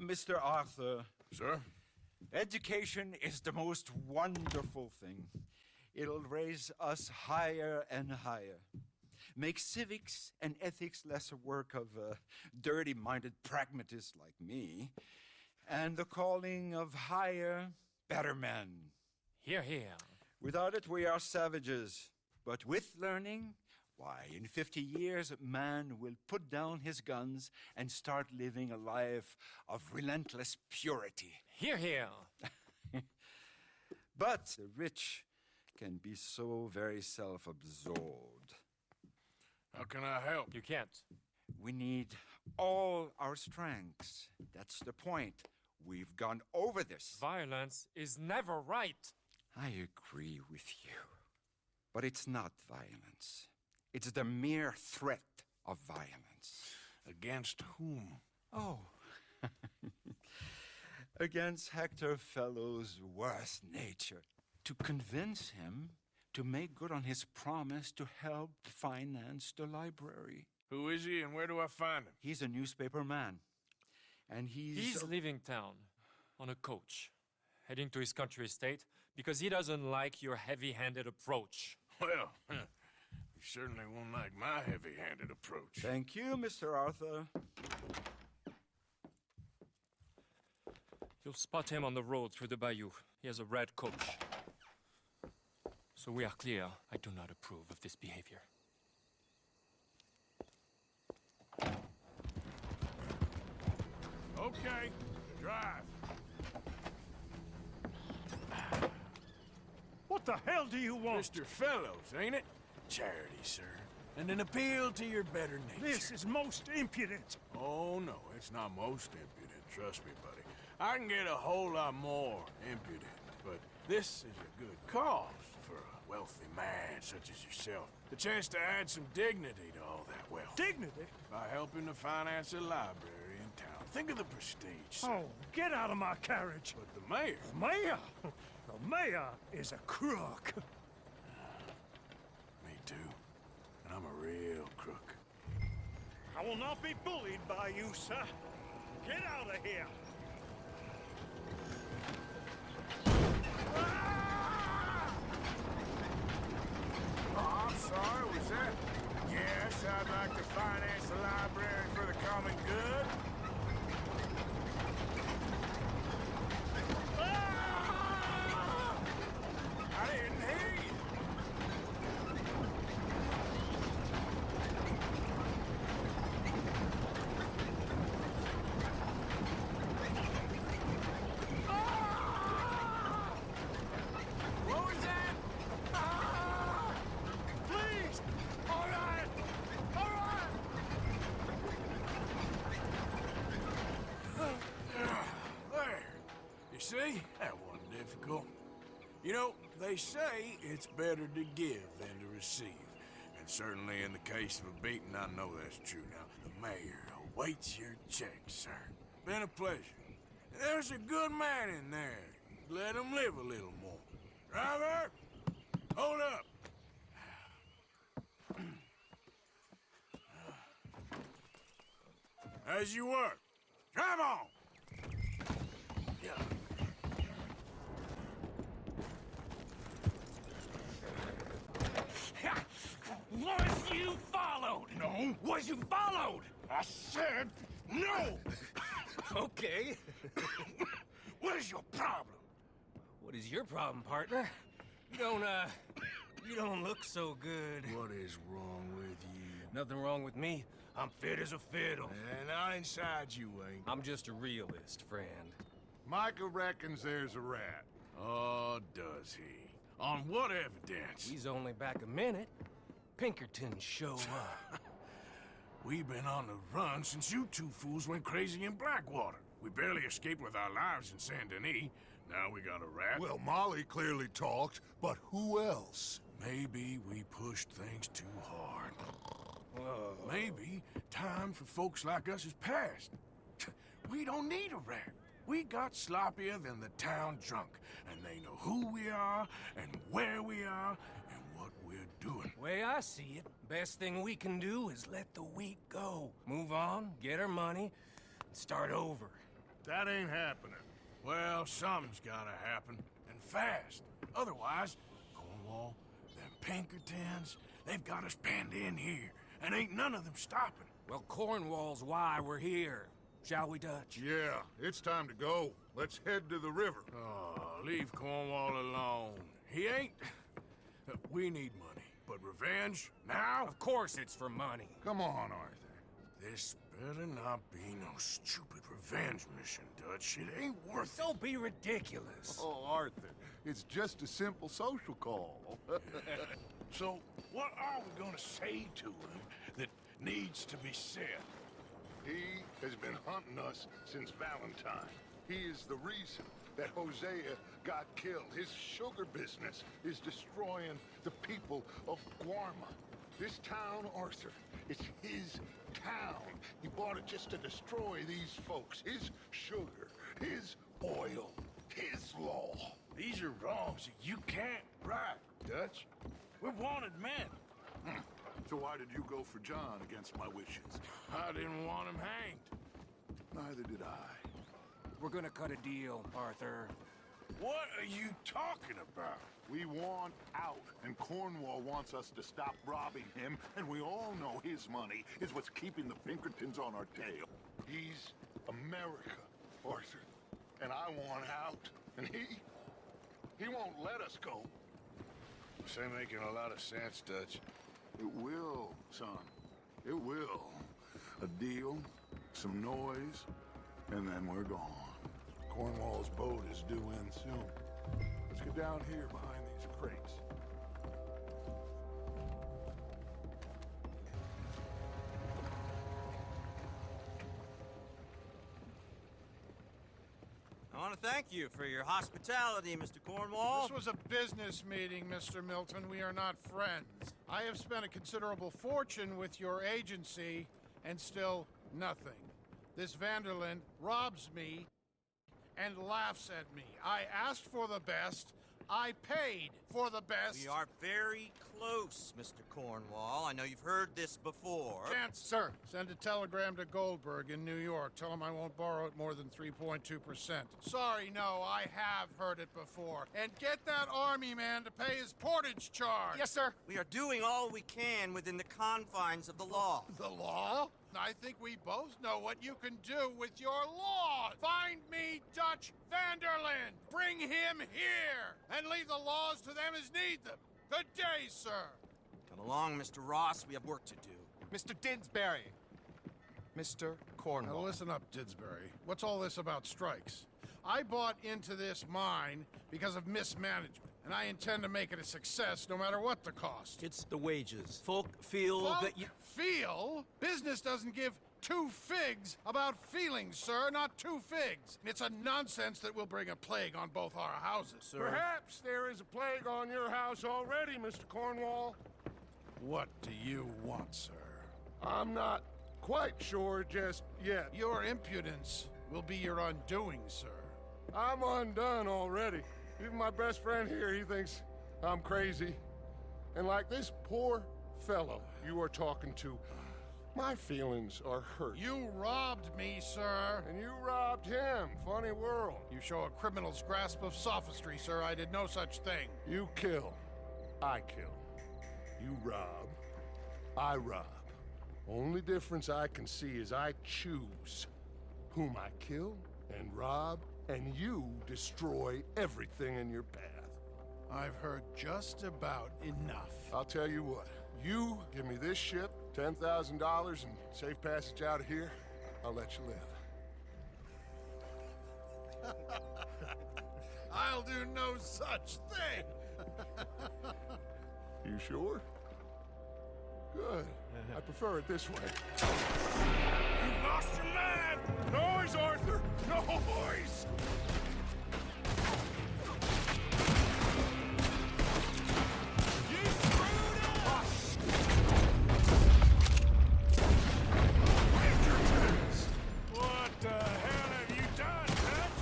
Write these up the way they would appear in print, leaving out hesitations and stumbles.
Mr. Arthur, Sir? education is the most wonderful thing. It'll raise us higher and higher. Make civics and ethics less a work of dirty-minded pragmatists like me, and the calling of higher, better men. Hear, hear. Without it, we are savages. But with learning, why, in 50 years, man will put down his guns and start living a life of relentless purity. Hear, hear. But the rich can be so very self-absorbed. How can I help? You can't. We need all our strengths. That's the point. We've gone over this. Violence is never right. I agree with you. But it's not violence. It's the mere threat of violence. Against whom? Oh. Against Hector Fellow's worst nature. To convince him to make good on his promise to help finance the library. Who is he and where do I find him? He's a newspaper man. And He's leaving town on a coach, heading to his country estate because he doesn't like your heavy-handed approach. Well, he certainly won't like my heavy-handed approach. Thank you, Mr. Arthur. You'll spot him on the road through the bayou. He has a red coach. So we are clear, I do not approve of this behavior. Okay, drive. What the hell do you want? Mr. Fellows, ain't it? Charity, sir. And an appeal to your better nature. This is most impudent. Oh, no, it's not most impudent. Trust me, buddy. I can get a whole lot more impudent, but this is a good cause for a wealthy man such as yourself. The chance to add some dignity to all that wealth. Dignity? By helping to finance a library in town. Think of the prestige, sir. Oh, get out of my carriage. But the mayor... The mayor? The mayor is a crook. Me too. And I'm a real crook. I will not be bullied by you, sir. Get out of here. Oh, I'm sorry, was that? Yes, I'd like to finance the library for the common good. I didn't hear you. What was that? Please! All right! All right! There. You see? That wasn't difficult. You know, they say it's better to give than to receive. And certainly in the case of a beating, I know that's true. Now, the mayor awaits your check, sir. Been a pleasure. There's a good man in there. Let him live a little more. Driver! Hold up! As you were. Drive on! Yeah. Was you followed? No. Was you followed? I said no! Okay. What is your problem? What is your problem, partner? You don't look so good. What is wrong with you? Nothing wrong with me. I'm fit as a fiddle. And I inside you ain't. I'm just a realist, friend. Micah reckons there's a rat. Oh, does he? On what evidence? He's only back a minute. Pinkerton show up. We've been on the run since you two fools went crazy in Blackwater. We barely escaped with our lives in Saint Denis. Now we got a rat. Well, Molly clearly talked, but who else? Maybe we pushed things too hard. Maybe time for folks like us is past. We don't need a rat. We got sloppier than the town drunk, and they know who we are, and where we are, and what we're doing. Way I see it, best thing we can do is let the week go. Move on, get our money, and start over. That ain't happening. Well, something's gotta happen, and fast. Otherwise, Cornwall, them Pinkertons, they've got us penned in here, and ain't none of them stopping. Well, Cornwall's why we're here. Shall we, Dutch? Yeah, it's time to go. Let's head to the river. Oh, leave Cornwall alone. He ain't... We need money, but revenge, now? Of course it's for money. Come on, Arthur. This better not be no stupid revenge mission, Dutch. It ain't worth it. Don't be ridiculous. Oh, Arthur, it's just a simple social call. So, what are we gonna say to him that needs to be said? He has been hunting us since Valentine. He is the reason that Hosea got killed. His sugar business is destroying the people of Guarma. This town, Arthur, it's his town. He bought it just to destroy these folks. His sugar, his oil, his law. These are wrongs that you can't right, Dutch. We're wanted men. So why did you go for John against my wishes? I didn't want him hanged. Neither did I. We're gonna cut a deal, Arthur. What are you talking about? We want out, and Cornwall wants us to stop robbing him, and we all know his money is what's keeping the Pinkertons on our tail. He's America, Arthur, and I want out, and he won't let us go. This ain't making a lot of sense, Dutch. It will, son. It will. A deal, some noise, and then we're gone. Cornwall's boat is due in soon. Let's get down here behind these crates. I want to thank you for your hospitality, Mr. Cornwall. This was a business meeting, Mr. Milton. We are not friends. I have spent a considerable fortune with your agency, and still nothing. This Vanderland robs me and laughs at me. I asked for the best. I paid for the best. We are very close, Mr. Cornwall. I know you've heard this before. Chance, sir. Send a telegram to Goldberg in New York. Tell him I won't borrow it more than 3.2%. Sorry, no, I have heard it before. And get that army man to pay his portage charge. Yes, sir. We are doing all we can within the confines of the law. The law? I think we both know what you can do with your laws. Find me Dutch Vanderland. Bring him here. And leave the laws to them as need them. Good day, sir. Come along, Mr. Ross. We have work to do. Mr. Didsbury. Mr. Cornwall. Now listen up, Didsbury. What's all this about strikes? I bought into this mine because of mismanagement, and I intend to make it a success no matter what the cost. It's the wages. Folk feel Folk that you... feel? Business doesn't give two figs about feelings, sir, not two figs. It's a nonsense that will bring a plague on both our houses. Sir. Perhaps there is a plague on your house already, Mr. Cornwall. What do you want, sir? I'm not quite sure just yet. Your impudence will be your undoing, sir. I'm undone already. Even my best friend here, he thinks I'm crazy. And like this poor fellow you are talking to, my feelings are hurt. You robbed me, sir. And you robbed him. Funny world. You show a criminal's grasp of sophistry, sir. I did no such thing. You kill. I kill. You rob. I rob. Only difference I can see is I choose whom I kill and rob, and you destroy everything in your path. I've heard just about enough. I'll tell you what. You give me this ship, $10,000, and safe passage out of here, I'll let you live. I'll do no such thing. You sure? Good. I prefer it this way. You lost your man! Noise, Arthur! Noise! You screwed up! What the hell have you done, Dutch?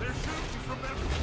They're shooting from everywhere.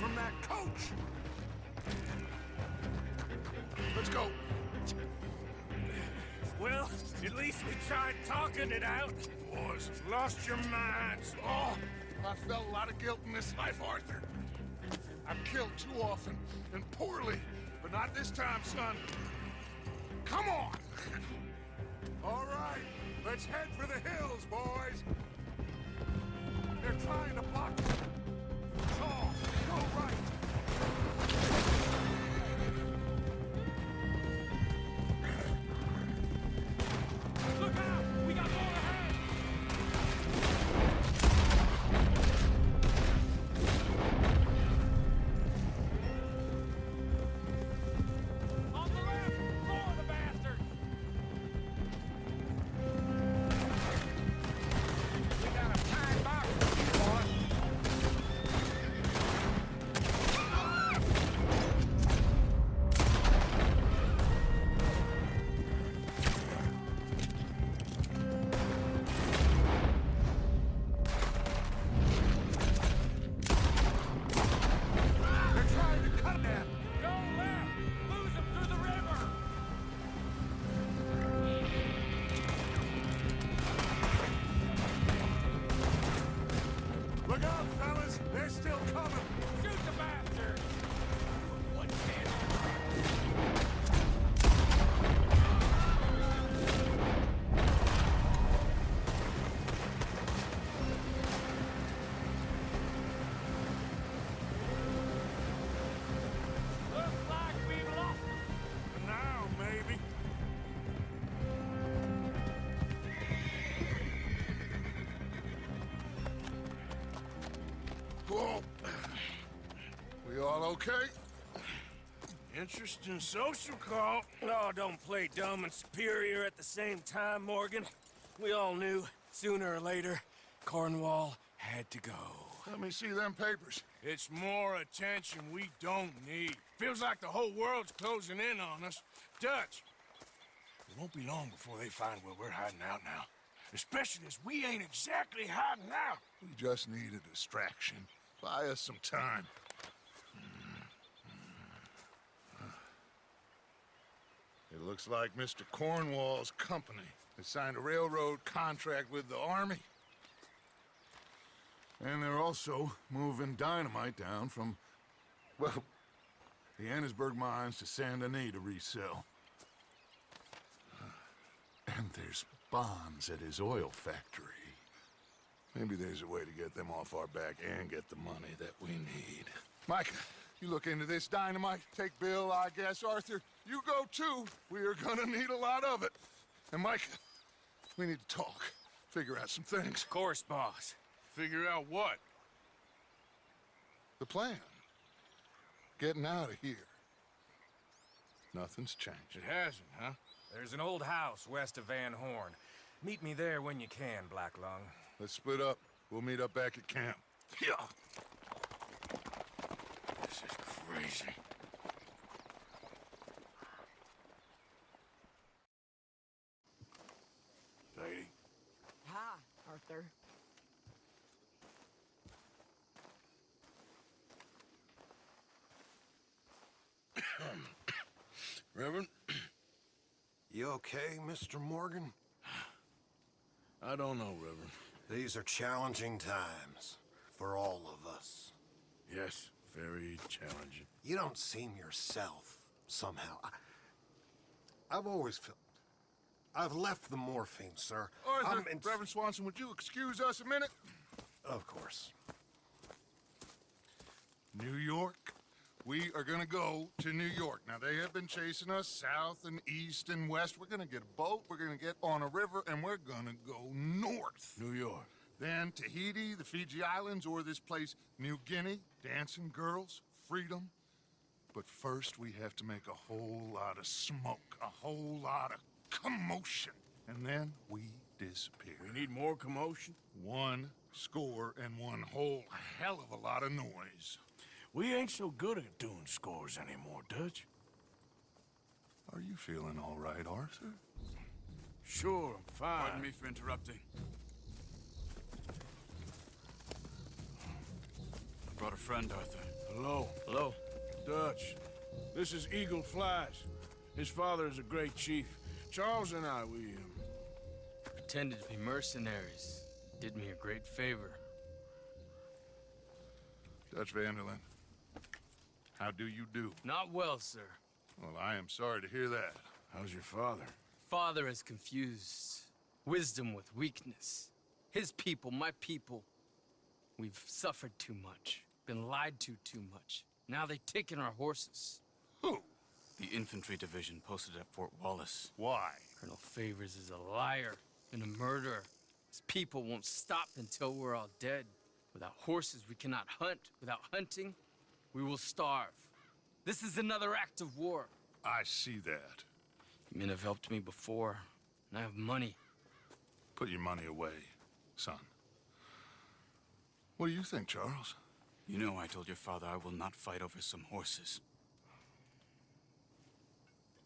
from that coach! Let's go. Well, at least we tried talking it out. Boys have lost your minds. Oh, I felt a lot of guilt in this life, Arthur. I've killed too often and poorly, but not this time, son. Come on! All right, let's head for the hills, boys. They're trying to block us. Saul, go right. Look out! We got more ahead! On the left! More of the bastards! We got a fine box for you, boy. They're trying to cut them. Go left! Lose them through the river! Look out, fellas. They're still coming. Shoot the bastard! One chance. Looks like we've lost them. Now, maybe. Whoa. We all okay? Interesting social call. Oh, don't play dumb and superior at the same time, Morgan. We all knew, sooner or later, Cornwall had to go. Let me see them papers. It's more attention we don't need. Feels like the whole world's closing in on us. Dutch, it won't be long before they find where we're hiding out now. Especially as we ain't exactly hiding out. We just need a distraction. Buy us some time. It looks like Mr. Cornwall's company has signed a railroad contract with the Army. And they're also moving dynamite down from, well, the Annesburg mines to Saint Denis to resell. And there's bombs at his oil factory. Maybe there's a way to get them off our back and get the money that we need. Mike, you look into this dynamite. Take Bill, I guess. Arthur, you go too. We are gonna need a lot of it. And Mike, we need to talk. Figure out some things. Of course, boss. Figure out what? The plan. Getting out of here. Nothing's changed. It hasn't, huh? There's an old house west of Van Horn. Meet me there when you can, Black Lung. Let's split up. We'll meet up back at camp. Yeah. This is crazy. Lady, Hi, Arthur. Reverend, You okay, Mr. Morgan? I don't know, Reverend. These are challenging times for all of us. Yes, very challenging. You don't seem yourself, somehow. I've always felt... I've left the morphine, sir. Arthur, Reverend Swanson, would you excuse us a minute? Of course. New York. We are gonna go to New York. Now, they have been chasing us south and east and west. We're gonna get a boat, we're gonna get on a river, and we're gonna go north. New York. Then Tahiti, the Fiji Islands, or this place, New Guinea, dancing girls, freedom. But first, we have to make a whole lot of smoke, a whole lot of commotion. And then we disappear. We need more commotion? 1 score and 1 whole hell of a lot of noise. We ain't so good at doing scores anymore, Dutch. Are you feeling all right, Arthur? Sure, I'm fine. Pardon me for interrupting. I brought a friend, Arthur. Hello. Hello. Dutch. This is Eagle Flies. His father is a great chief. Charles and I, we Pretended to be mercenaries. Did me a great favor. Dutch Vanderlyn, how do you do? Not well, sir. Well, I am sorry to hear that. How's your father? Father has confused wisdom with weakness. His people, my people. We've suffered too much. Been lied to too much. Now they've taken our horses. Who? The infantry division posted at Fort Wallace. Why? Colonel Favors is a liar and a murderer. His people won't stop until we're all dead. Without horses, we cannot hunt. Without hunting, we will starve. This is another act of war. I see that. You men have helped me before, and I have money. Put your money away, son. What do you think, Charles? You know I told your father I will not fight over some horses.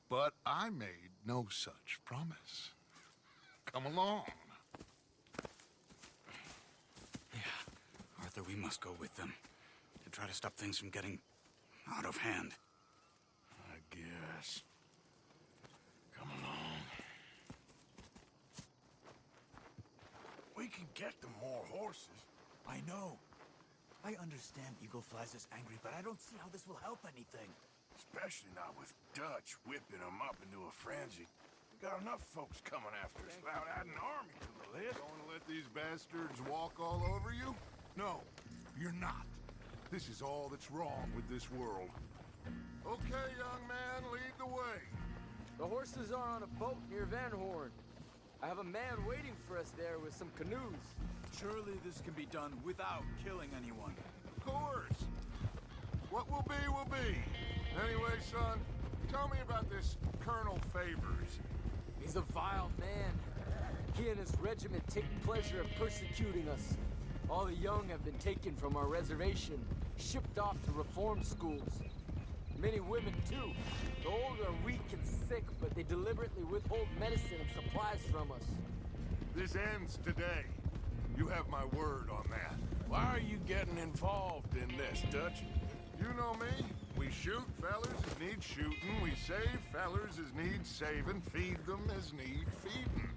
But I made no such promise. Come along. Yeah, Arthur, we must go with them to try to stop things from getting out of hand. I guess. Come along. We can get them more horses. I know. I understand Eagle Flies is angry, but I don't see how this will help anything. Especially not with Dutch whipping them up into a frenzy. We got enough folks coming after us without adding an army to the list. Going to let these bastards walk all over you? No, you're not. This is all that's wrong with this world. Okay, young man, lead the way. The horses are on a boat near Van Horn. I have a man waiting for us there with some canoes. Surely this can be done without killing anyone. Of course. What will be, will be. Anyway, son, tell me about this Colonel Favors. He's a vile man. He and his regiment take pleasure in persecuting us. All the young have been taken from our reservation, shipped off to reform schools. Many women, too. The old are weak and sick, but they deliberately withhold medicine and supplies from us. This ends today. You have my word on that. Why are you getting involved in this, Dutch? You know me. We shoot fellers as need shooting. We save fellers as need saving. Feed them as need feeding.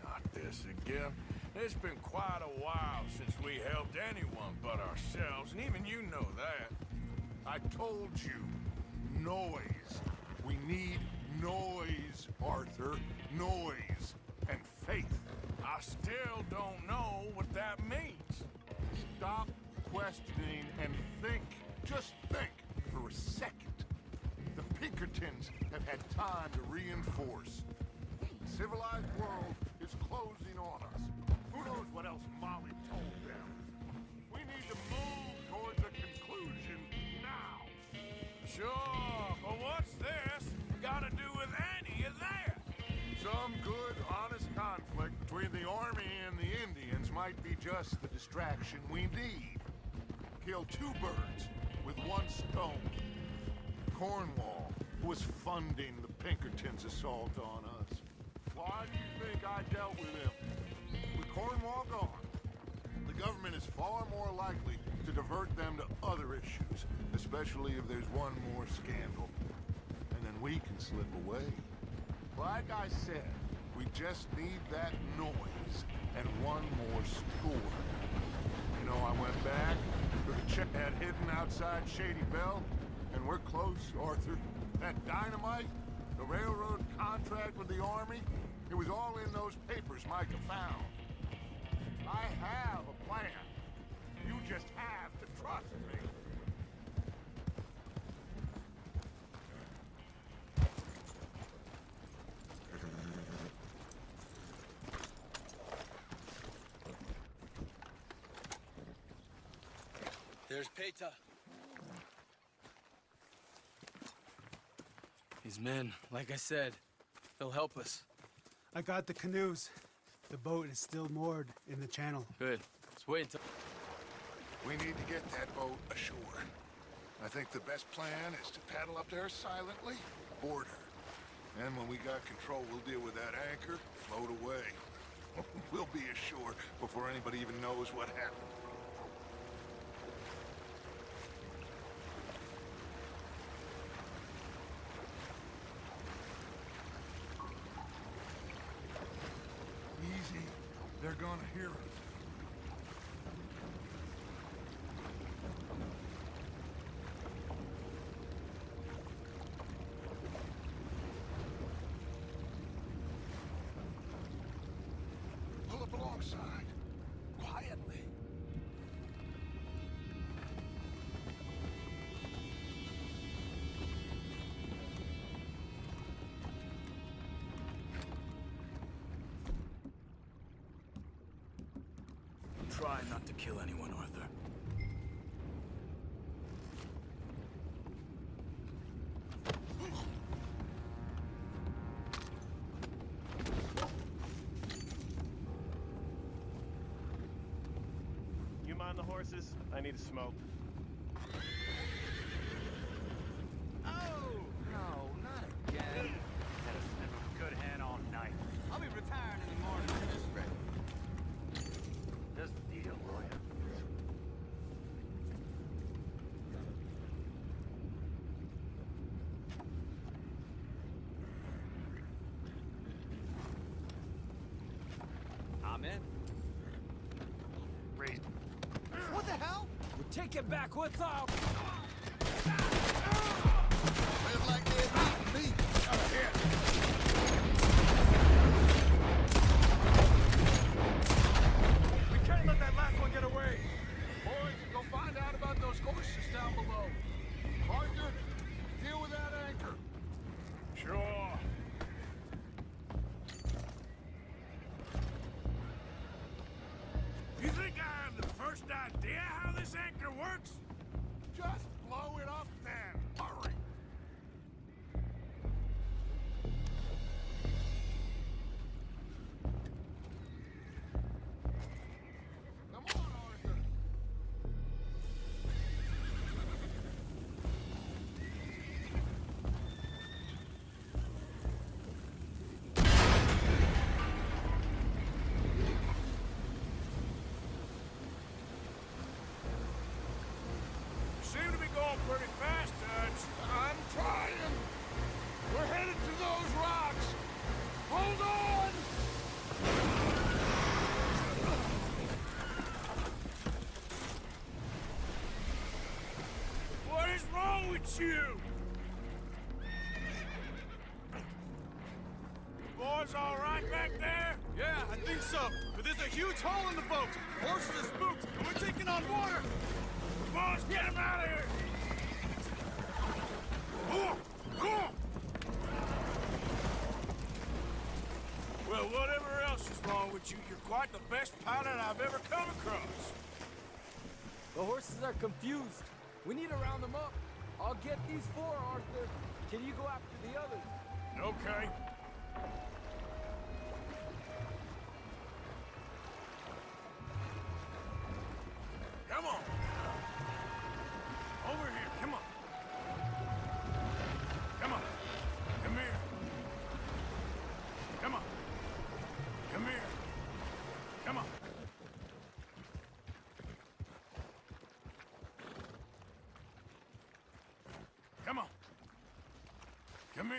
Not this again. It's been quite a while since we helped anyone but ourselves, and even you know that. I told you. Noise. We need noise, Arthur. Noise. And faith. I still don't know what that means. Stop questioning and think. Just think for a second. The Pinkertons have had time to reinforce. The civilized world is closing on us. Who knows what else Molly told them? We need to move towards a conclusion now. Sure, but what's this got to do with any of that? Some good, honest conflict between the army and the Indians might be just the distraction we need. Kill two birds with one stone. Cornwall was funding the Pinkertons' assault on us. Why do you think I dealt with him? With Cornwall gone, the government is far more likely to divert them to other issues, especially if there's one more scandal. And then we can slip away. Like I said, we just need that noise and one more score. You know, I went back, took a check had hidden outside Shady Bell, and we're close, Arthur. That dynamite, the railroad contract with the army, it was all in those papers Micah found. I have a plan. You just have to trust me. There's Peta. These men, like I said, they'll help us. I got the canoes. The boat is still moored in the channel. Good. Let's wait until... We need to get that boat ashore. I think the best plan is to paddle up to her silently, board her. And when we got control, we'll deal with that anchor, float away. We'll be ashore before anybody even knows what happened. try not to kill anyone, Arthur. You mind the horses? I need a smoke. Oh! No, not again. Had a sniff of a good hand all night. I'll be retiring in the morning when this is ready. Just a deal, will ya? I'm in. Raise. What the hell? We're taking back what's ours. Live like they're beating me. Here. We can't let that last one get away. Boys, go find out about those horses down below. Arthur, deal with that anchor. Sure. You think I have the first idea how this anchor works? Just blow it up then. Hurry. Come on, Arthur. You seem to be going pretty fast, Dutch. I'm trying. We're headed to those rocks. Hold on. What is wrong with you? Boys all right back there? Yeah, I think so. But there's a huge hole in the boat. Horses are spooked, and we're taking on water. Come on, let's get him out of here. Come on. Well, whatever else is wrong with you, you're quite the best pilot I've ever come across. The horses are confused. We need to round them up. I'll get these four, Arthur. Can you go after the others? Okay. Come on. Over here, come on. Come on. Come here. Come on. Come here. Come on. Come on. Come here.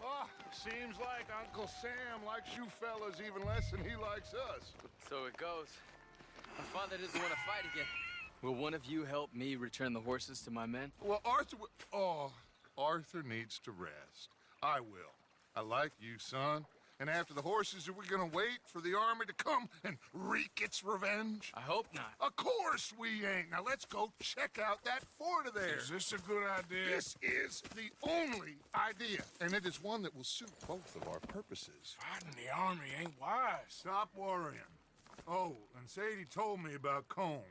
Ah, seems like Uncle Sam likes you fellas even less than he likes us. So it goes. My father doesn't want to fight again. Will one of you help me return the horses to my men? Well, Arthur needs to rest. I will. I like you, son. And after the horses, are we gonna wait for the army to come and wreak its revenge? I hope not. Of course we ain't. Now let's go check out that fort of theirs. Is this a good idea? This is the only idea, and it is one that will suit both of our purposes. Fighting the army ain't wise. Stop worrying. Oh, and Sadie told me about Combe.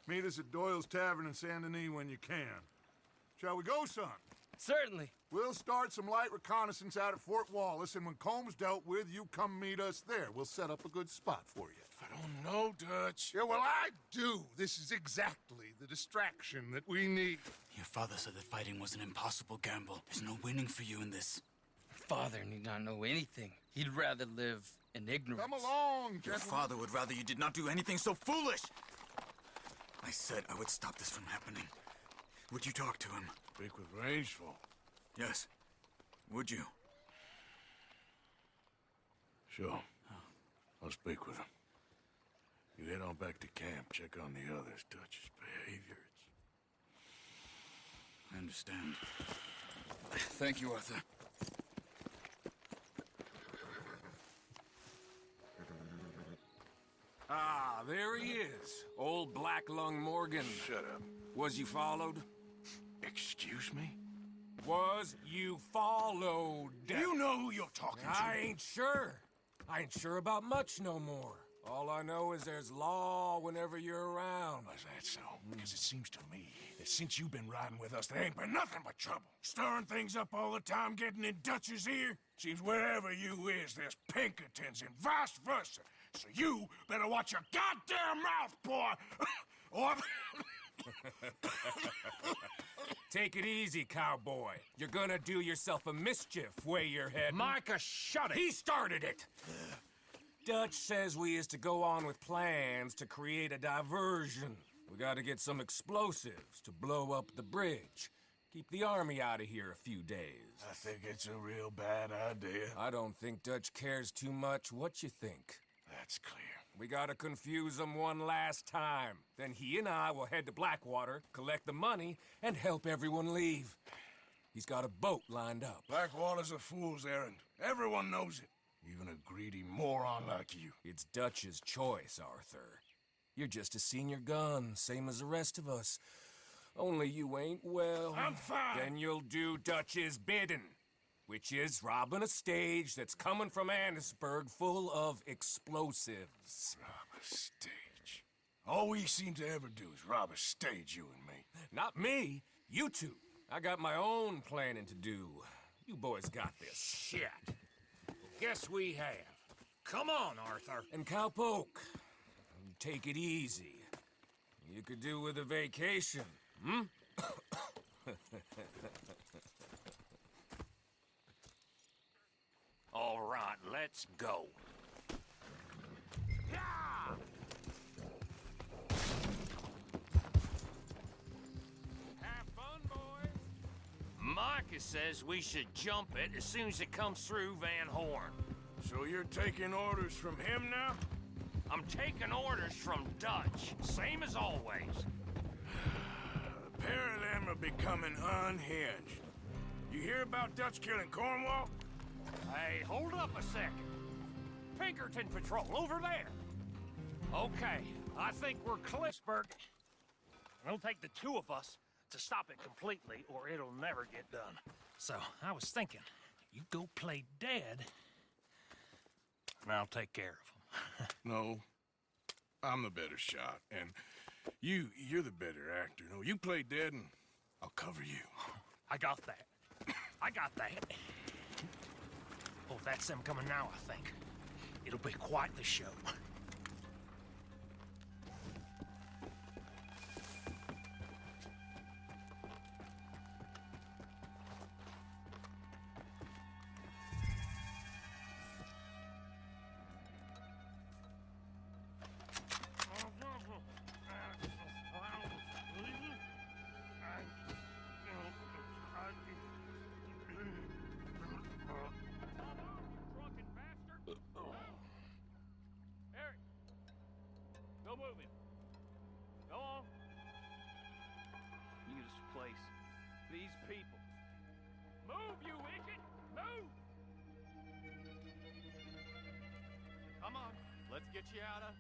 Meet us at Doyle's Tavern in Saint Denis when you can. Shall we go, son? Certainly. We'll start some light reconnaissance out at Fort Wallace, and when Combs dealt with, you come meet us there. We'll set up a good spot for you. I don't know, Dutch. Yeah, well, I do. This is exactly the distraction that we need. Your father said that fighting was an impossible gamble. There's no winning for you in this. Father need not know anything. He'd rather live in ignorance. Come along, Your gentlemen. father would rather you did not do anything so foolish. I said I would stop this from happening. Would you talk to him? Speak with Rangeful. Yes. Would you? Sure. I'll speak with him. You head on back to camp, check on the others. Dutch's behavior, I understand. Thank you, Arthur. Ah, there he is. Old Black Lung Morgan. Shut up. Was you followed? Excuse me? was you followed. You know who you're talking to. I ain't sure. I ain't sure about much no more. All I know is there's law whenever you're around. Is that so? Because it seems to me that since you've been riding with us, there ain't been nothing but trouble. Stirring things up all the time, getting in Dutch's ear. Seems wherever you is, there's Pinkertons and vice versa. So you better watch your goddamn mouth, boy! Or... Take it easy, cowboy. You're gonna do yourself a mischief where you're heading. Micah, shut it! He started it! Dutch says we is to go on with plans to create a diversion. We gotta get some explosives to blow up the bridge. Keep the army out of here a few days. I think it's a real bad idea. I don't think Dutch cares too much what you think. That's clear. We gotta confuse him one last time. Then he and I will head to Blackwater, collect the money, and help everyone leave. He's got a boat lined up. Blackwater's a fool's errand. Everyone knows it. Even a greedy moron like you. It's Dutch's choice, Arthur. You're just a senior gun, same as the rest of us. Only you ain't well. I'm fine. Then you'll do Dutch's bidding, which is robbing a stage that's coming from Annisburg full of explosives. Rob a stage. All we seem to ever do is rob a stage, you and me. Not me, you two. I got my own planning to do. You boys got this. Shit. Guess we have. Come on, Arthur. And Cowpoke, take it easy. You could do with a vacation, hmm? All right, let's go. Have fun, boys. Micah says we should jump it as soon as it comes through Van Horn. So you're taking orders from him now? I'm taking orders from Dutch, same as always. The pair of them are becoming unhinged. You hear about Dutch killing Cornwall? Hey, hold up a second. Pinkerton Patrol, over there. Okay, I think we're Cliffsburg. It'll take the two of us to stop it completely, or it'll never get done. So, I was thinking, you go play dead, and I'll take care of him. No. I'm the better shot, and you're the better actor. No, you play dead, and I'll cover you. I got that. I got that. Oh, that's them coming now, I think. It'll be quite the show. Moving. Go on. Use place. These people. Move, you idiot! Move! Come on. Let's get you out of...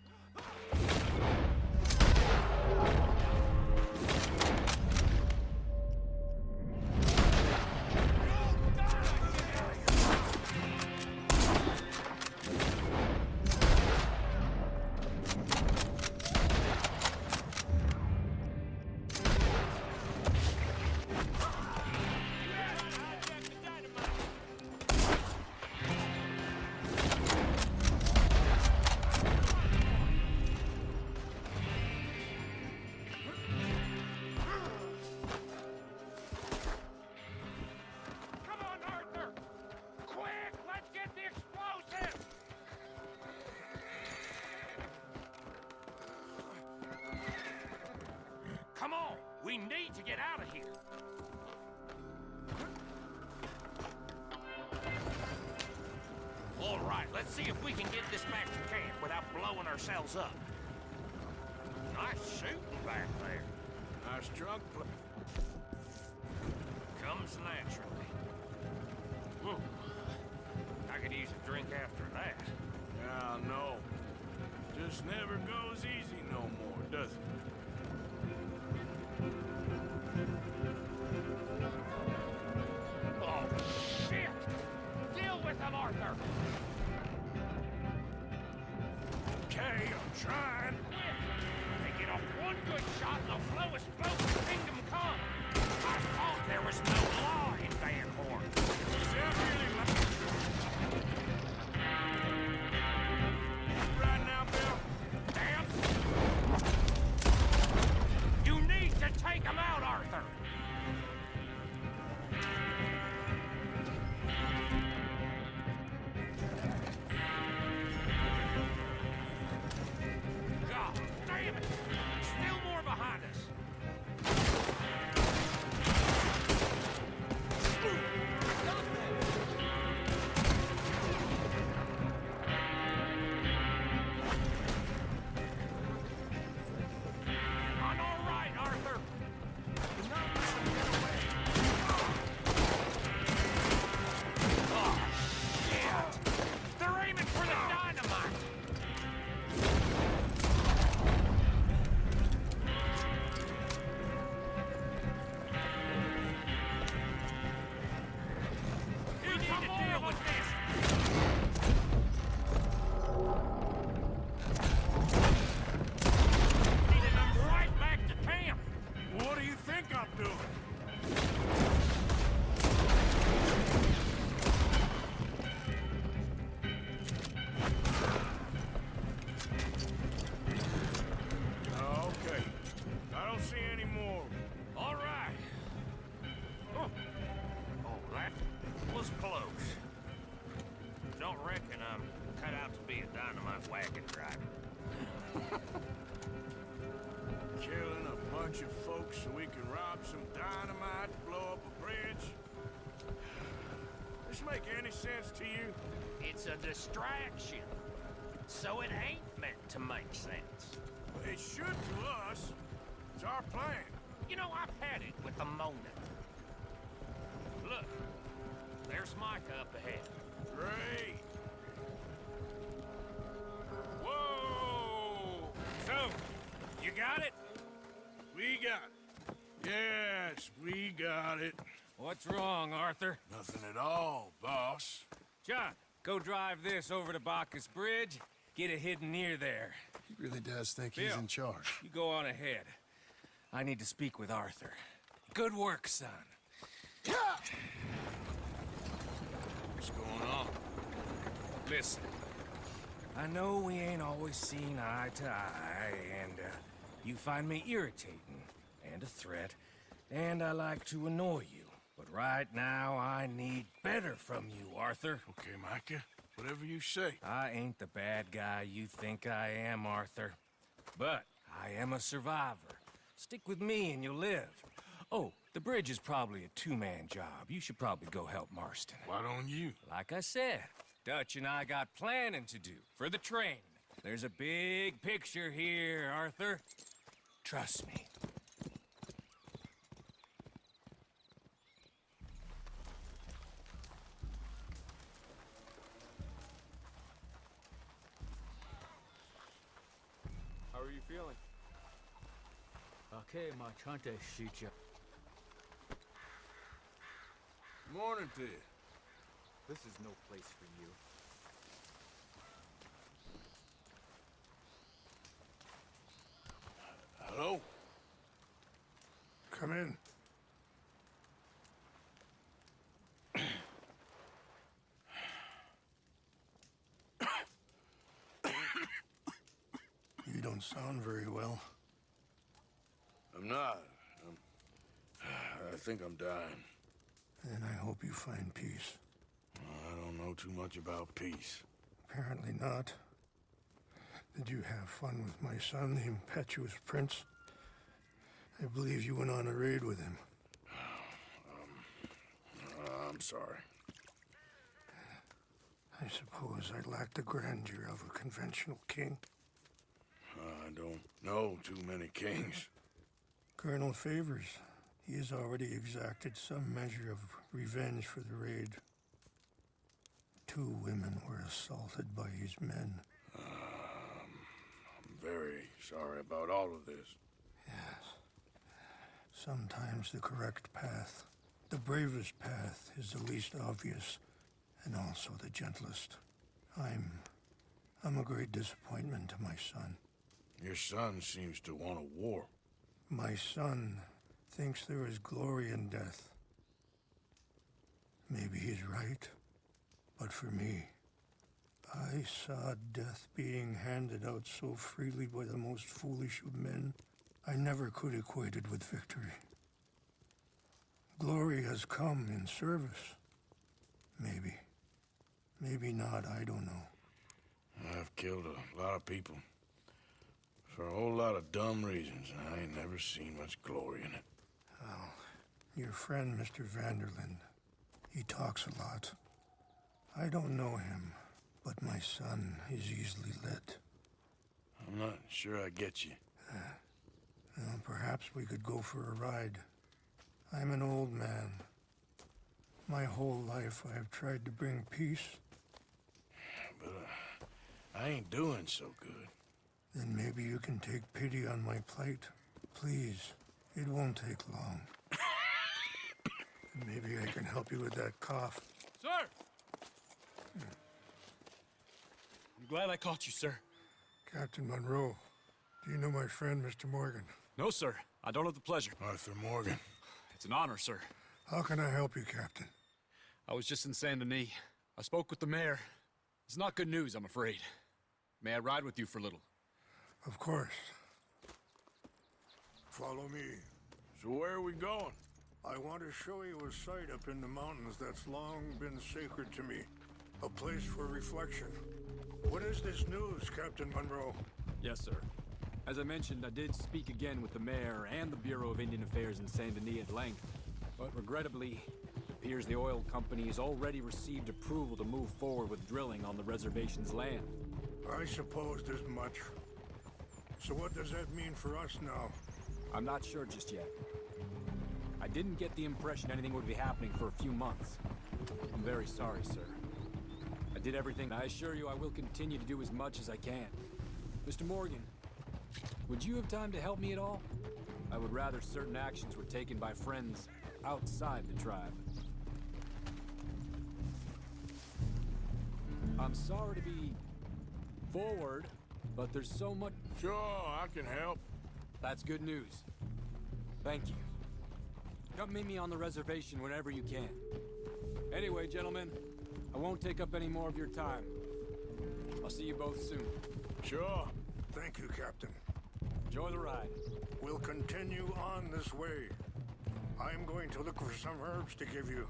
Come on! We need to get out of here! All right, let's see if we can get this back to camp without blowing ourselves up. Nice shooting back there. Nice drunk play. Comes naturally. Whew. I could use a drink after that. Yeah, no. Just never goes easy no more, does it? Arthur! Okay, I'm trying. They get off one good shot and they'll flow us both to Kingdom Come. I thought there was no law in Van Horn. Is that really right now, Bill? Damn! You need to take him out, Arthur! God damn it! Still more behind us. I'm all right, Arthur. Oh, shit! They're aiming for the dynamite! We need to deal with this! Needed them right back to camp! What do you think I'm doing? Okay. I don't see any more. All right. Oh, that was close. Don't reckon I'm cut out to be a dynamite wagon driver. Killing a bunch of folks so we can rob some dynamite to blow up a bridge? This make any sense to you? It's a distraction. So it ain't meant to make sense. It should to us. It's our plan. You know, I've had it with the Mona. Look, there's Micah up ahead. Great. Whoa! So, you got it? We got it. Yes, we got it. What's wrong, Arthur? Nothing at all, boss. John, go drive this over to Bacchus Bridge. Get it hidden near there. He really does think he's Bill, in charge. You go on ahead. I need to speak with Arthur. Good work, son. What's going on? Listen, I know we ain't always seen eye to eye, and you find me irritating and a threat, and I like to annoy you. But right now, I need better from you, Arthur. Okay, Micah. Whatever you say. I ain't the bad guy you think I am, Arthur. But I am a survivor. Stick with me and you'll live. Oh, the bridge is probably a two-man job. You should probably go help Marston. Why don't you? Like I said, Dutch and I got planning to do for the train. There's a big picture here, Arthur. Trust me. How are you feeling? Okay, Machante, Shicha. Morning to you. This is no place for you. Hello? Come in. You don't sound very well. I'm not. I think I'm dying. Then I hope you find peace. I don't know too much about peace. Apparently not. Did you have fun with my son, the impetuous prince? I believe you went on a raid with him. I'm sorry. I suppose I lack the grandeur of a conventional king. I don't know too many kings. Colonel Favors, he has already exacted some measure of revenge for the raid. 2 women were assaulted by his men. I'm very sorry about all of this. Yes. Sometimes the correct path, the bravest path, is the least obvious and also the gentlest. I'm a great disappointment to my son. Your son seems to want a war. My son thinks there is glory in death. Maybe he's right, but for me, I saw death being handed out so freely by the most foolish of men, I never could equate it with victory. Glory has come in service. Maybe. Maybe not, I don't know. I've killed a lot of people. For a whole lot of dumb reasons, and I ain't never seen much glory in it. Well, your friend, Mr. Vanderlyn, he talks a lot. I don't know him, but my son is easily led. I'm not sure I get you. Well, perhaps we could go for a ride. I'm an old man. My whole life I have tried to bring peace. But I ain't doing so good. Then maybe you can take pity on my plight. Please, it won't take long. And maybe I can help you with that cough. Sir! I'm glad I caught you, sir. Captain Monroe, do you know my friend, Mr. Morgan? No, sir. I don't have the pleasure. Arthur Morgan. It's an honor, sir. How can I help you, Captain? I was just in Saint Denis. I spoke with the mayor. It's not good news, I'm afraid. May I ride with you for a little? Of course. Follow me. So where are we going? I want to show you a site up in the mountains that's long been sacred to me. A place for reflection. What is this news, Captain Monroe? Yes, sir. As I mentioned, I did speak again with the mayor and the Bureau of Indian Affairs in Saint Denis at length. But regrettably, it appears the oil company has already received approval to move forward with drilling on the reservation's land. I supposed as much. So what does that mean for us now? I'm not sure just yet. I didn't get the impression anything would be happening for a few months. I'm very sorry, sir. I did everything. I assure you I will continue to do as much as I can. Mr. Morgan, would you have time to help me at all? I would rather certain actions were taken by friends outside the tribe. I'm sorry to be forward, but there's so much... Sure, I can help. That's good news. Thank you. Come meet me on the reservation whenever you can. Anyway, gentlemen, I won't take up any more of your time. I'll see you both soon. Sure. Thank you, Captain. Enjoy the ride. We'll continue on this way. I'm going to look for some herbs to give you.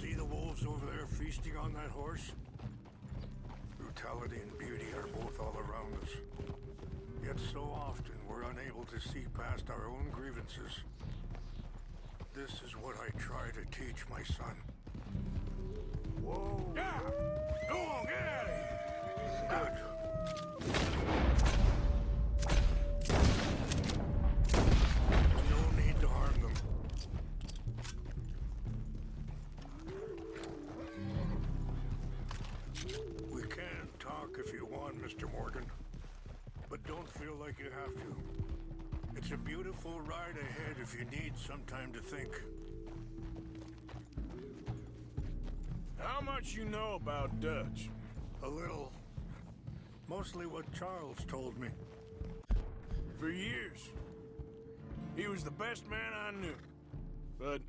See the wolves over there feasting on that horse? Brutality and beauty are both all around us. Yet so often we're unable to see past our own grievances. This is what I try to teach my son. Whoa! Yeah! Go on, get out of here! Good. No need to harm them. We can talk if you want, Mr. Morgan. But don't feel like you have to. It's a beautiful ride ahead if you need some time to think. How much you know about Dutch? A little. Mostly what Charles told me. For years. He was the best man I knew. But...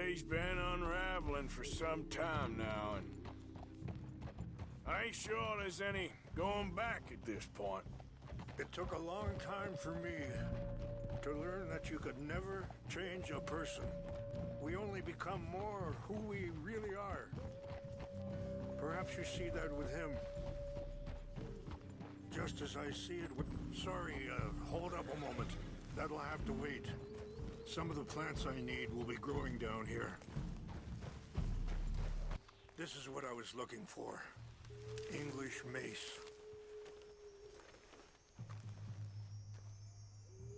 he's been unraveling for some time now, and... I ain't sure there's any going back at this point. It took a long time for me to learn that you could never change a person. We only become more who we really are. Perhaps you see that with him. Just as I see it with... Sorry, hold up a moment. That'll have to wait. Some of the plants I need will be growing down here. This is what I was looking for. English mace.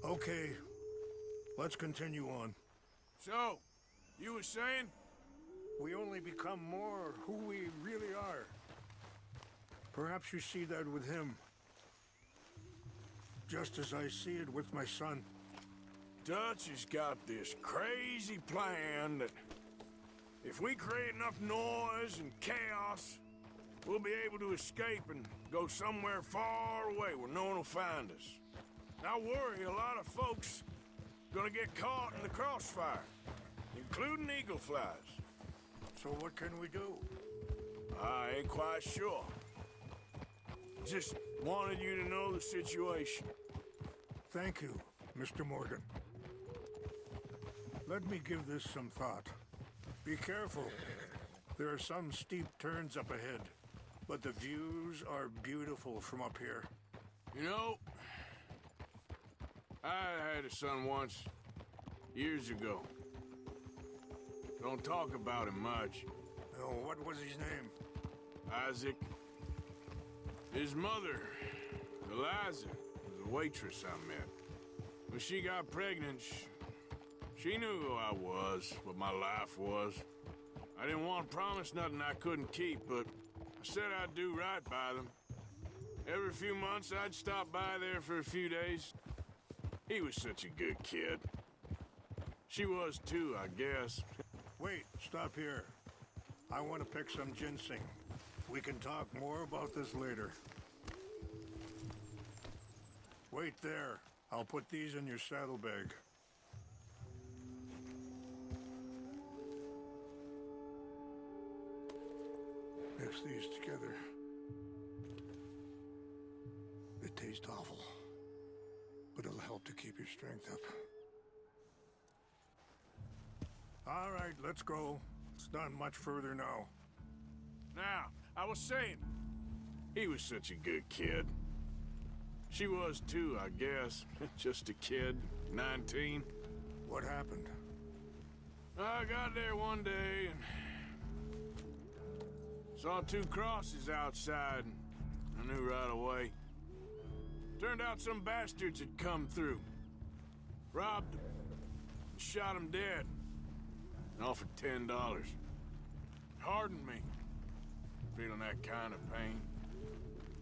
Okay, let's continue on. So, you were saying? We only become more who we really are. Perhaps you see that with him. Just as I see it with my son. Dutch has got this crazy plan that If we create enough noise and chaos, we'll be able to escape and go somewhere far away where no one will find us. I worry a lot of folks gonna get caught in the crossfire, including eagle flies. So what can we do? I ain't quite sure. Just wanted you to know the situation. Thank you, Mr. Morgan. Let me give this some thought. Be careful. There are some steep turns up ahead, but the views are beautiful from up here. You know, I had a son once, years ago. Don't talk about him much. Oh, what was his name? Isaac. His mother, Eliza, was a waitress I met. When she got pregnant, she knew who I was, what my life was. I didn't want to promise nothing I couldn't keep, but I said I'd do right by them. Every few months, I'd stop by there for a few days. He was such a good kid. She was too, I guess. Wait, stop here. I want to pick some ginseng. We can talk more about this later. Wait there. I'll put these in your saddlebag. Mix these together. It tastes awful, but it'll help to keep your strength up. All right, let's go. It's not much further now. Now, I was saying, he was such a good kid. She was too, I guess. Just a kid, 19. What happened? I got there one day and saw two crosses outside, and I knew right away. Turned out some bastards had come through, robbed him, and shot him dead, and offered $10. Hardened me, feeling that kind of pain.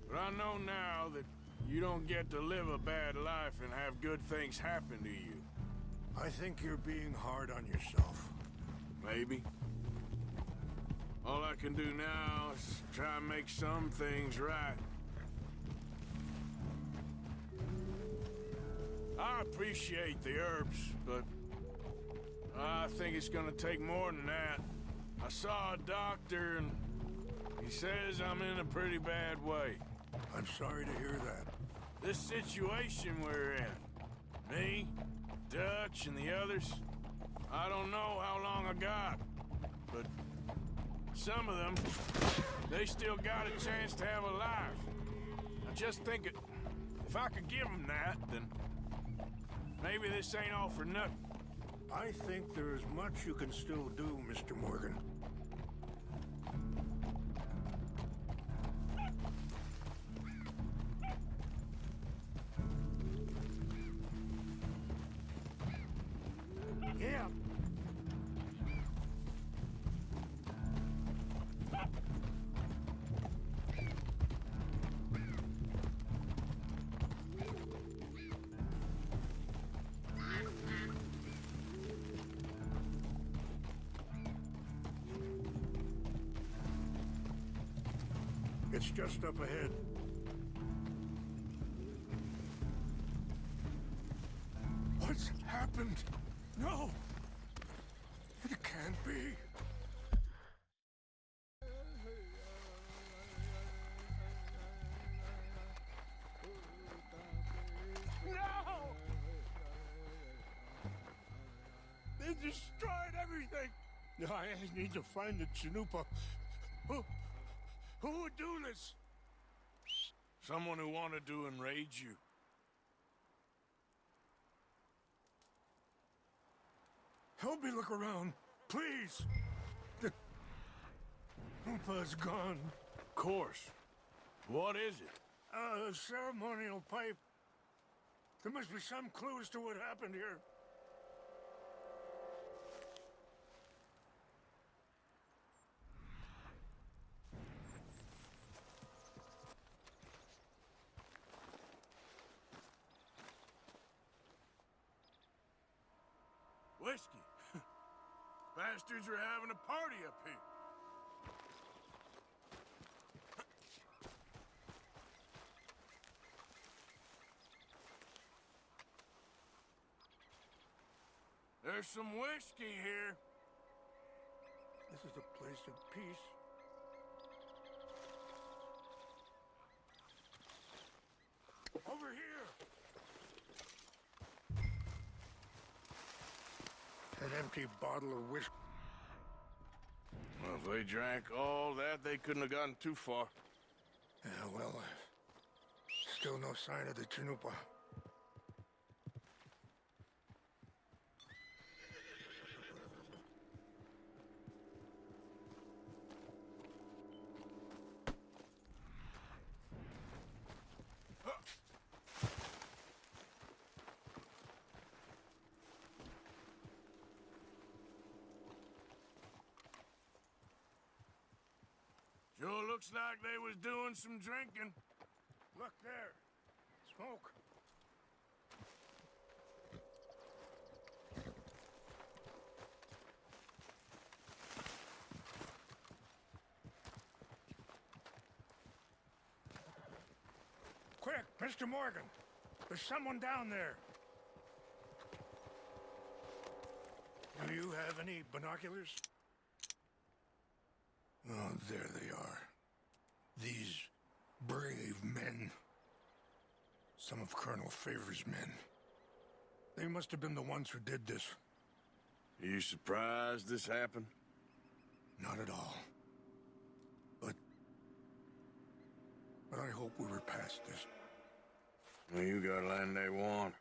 But I know now that you don't get to live a bad life and have good things happen to you. I think you're being hard on yourself. Maybe. All I can do now is try and make some things right. I appreciate the herbs, but I think it's gonna take more than that. I saw a doctor and he says I'm in a pretty bad way. I'm sorry to hear that. This situation we're in, me, Dutch, and the others, I don't know how long I got, but some of them, they still got a chance to have a life. I just think if I could give them that, then maybe this ain't all for nothing. I think there is much you can still do, Mr. Morgan. Yeah. It's just up ahead. What's happened? No! It can't be. No! They destroyed everything! I need to find the Chanupa. Who would do this? Someone who wanted to enrage you. Help me look around, please. The Chanupa's gone. Of course. What is it? A ceremonial pipe. There must be some clues to what happened here. Whiskey. Bastards are having a party up here. There's some whiskey here. This is a place of peace. Over here! An empty bottle of whiskey. Well, if they drank all that, they couldn't have gotten too far. Yeah, well, still no sign of the Chanupa. Sure looks like they was doing some drinking. Look there. Smoke. Quick, Mr. Morgan. There's someone down there. Do you have any binoculars? Oh, there they are. These brave men. Some of Colonel Favor's men. They must have been the ones who did this. Are you surprised this happened? Not at all. But I hope we were past this. Well, you got land they want.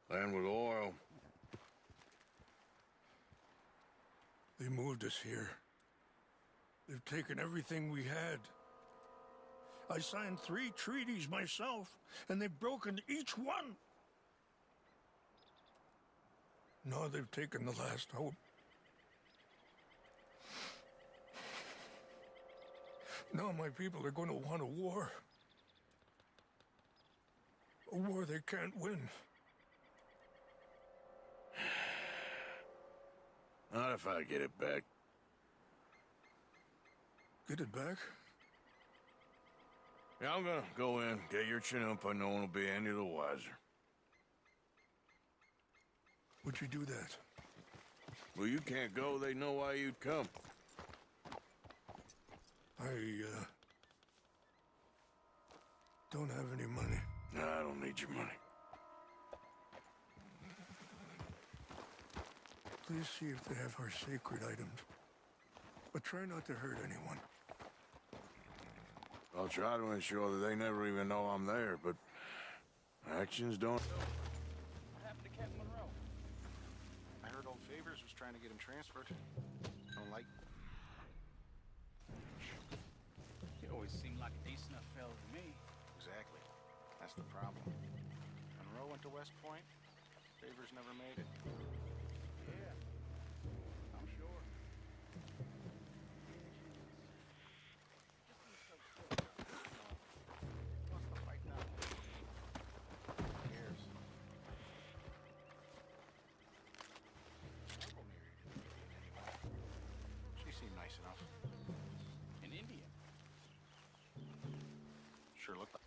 Land with oil. They moved us here. They've taken everything we had. I signed 3 treaties myself, and they've broken each one. Now they've taken the last hope. Now my people are going to want a war. A war they can't win. Not if I get it back. Get it back? Yeah, I'm gonna go in, get your Chanupa, no one will be any the wiser. Would you do that? Well, you can't go, they know why you'd come. I don't have any money. No, I don't need your money. Please see if they have our sacred items. But try not to hurt anyone. I'll try to ensure that they never even know I'm there, but actions don't... What happened to Captain Monroe? I heard old Favors was trying to get him transferred. Don't like... He always seemed like a decent enough fella to me. Exactly. That's the problem. Monroe went to West Point. Favors never made it. Yeah. I'm sure. What's the fight now? Who cares? Uncle married an Indian anyway. She seemed nice enough. An Indian? Sure looked like.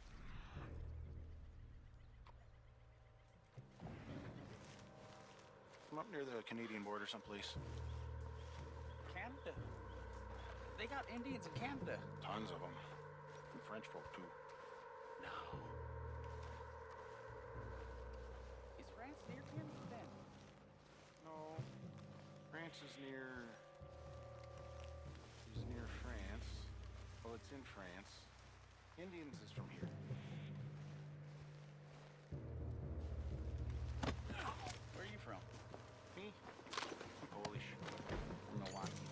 I'm up near the Canadian border someplace. Canada? They got Indians in Canada. Tons of them. And French folk, too. No. Is France near Canada then? No. France is near... Is near France. Well, it's in France. Indians is from here. Where are you from? Me? I'm Polish. From Milwaukee.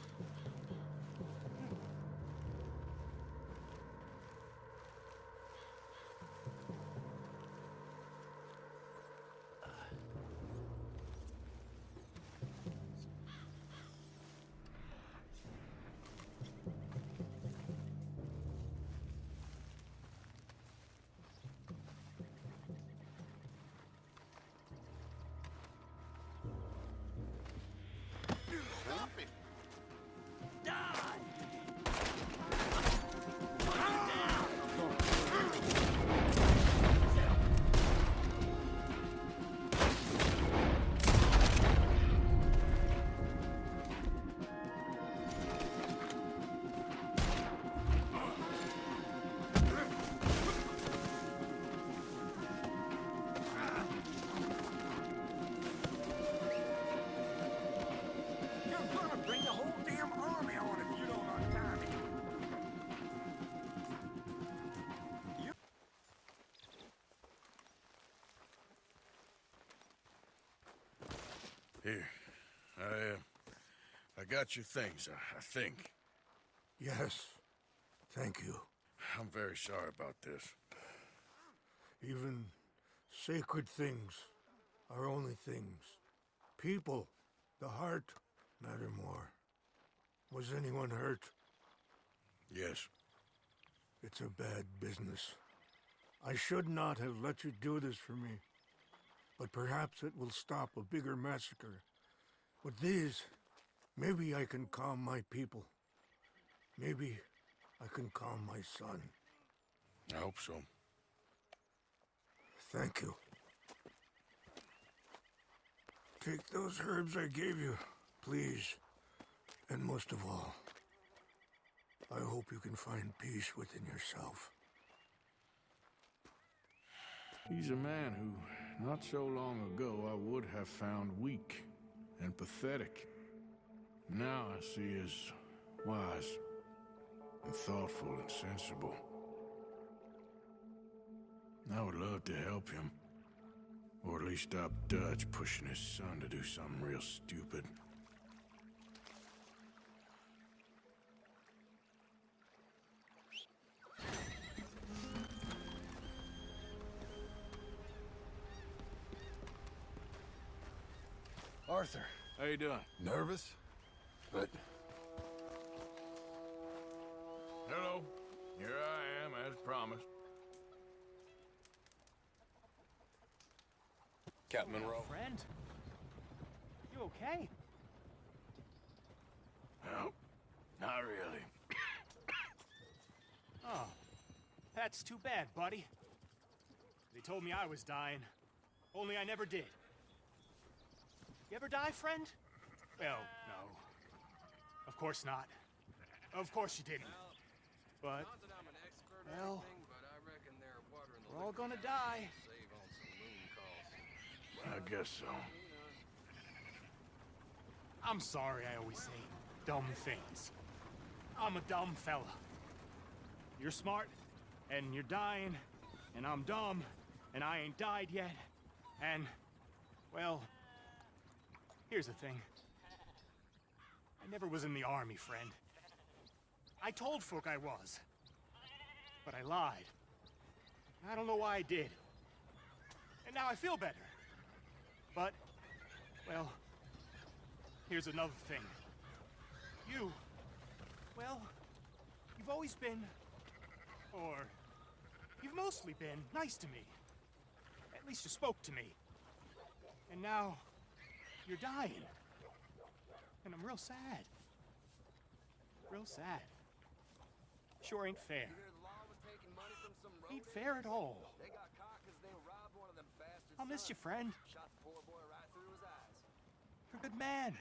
Here. I got your things, I think. Yes. Thank you. I'm very sorry about this. Even sacred things are only things. People, the heart, matter more. Was anyone hurt? Yes. It's a bad business. I should not have let you do this for me. But perhaps it will stop a bigger massacre. With these, maybe I can calm my people. Maybe I can calm my son. I hope so. Thank you. Take those herbs I gave you, please. And most of all, I hope you can find peace within yourself. He's a man who, not so long ago, I would have found weak and pathetic. Now I see as wise and thoughtful and sensible. I would love to help him. Or at least stop Dutch pushing his son to do something real stupid. Arthur. How you doing? Nervous? But... Hello. Here I am, as promised. Captain Monroe. Friend? You okay? No, not really. Oh, that's too bad, buddy. They told me I was dying, only I never did. You ever die, friend? Well, no. Of course not. Of course you didn't. But, well, we're all gonna die. I guess so. I'm sorry I always say dumb things. I'm a dumb fella. You're smart, and you're dying, and I'm dumb, and I ain't died yet, and, well, here's the thing. I never was in the army, friend. I told folk I was, but I lied. I don't know why I did. And now I feel better. But, well, here's another thing. You, well, you've always been, or you've mostly been nice to me. At least you spoke to me. And now, you're dying. And I'm real sad. Real sad. Sure ain't fair. Ain't fair at all. I'll miss you, friend. You're a good man.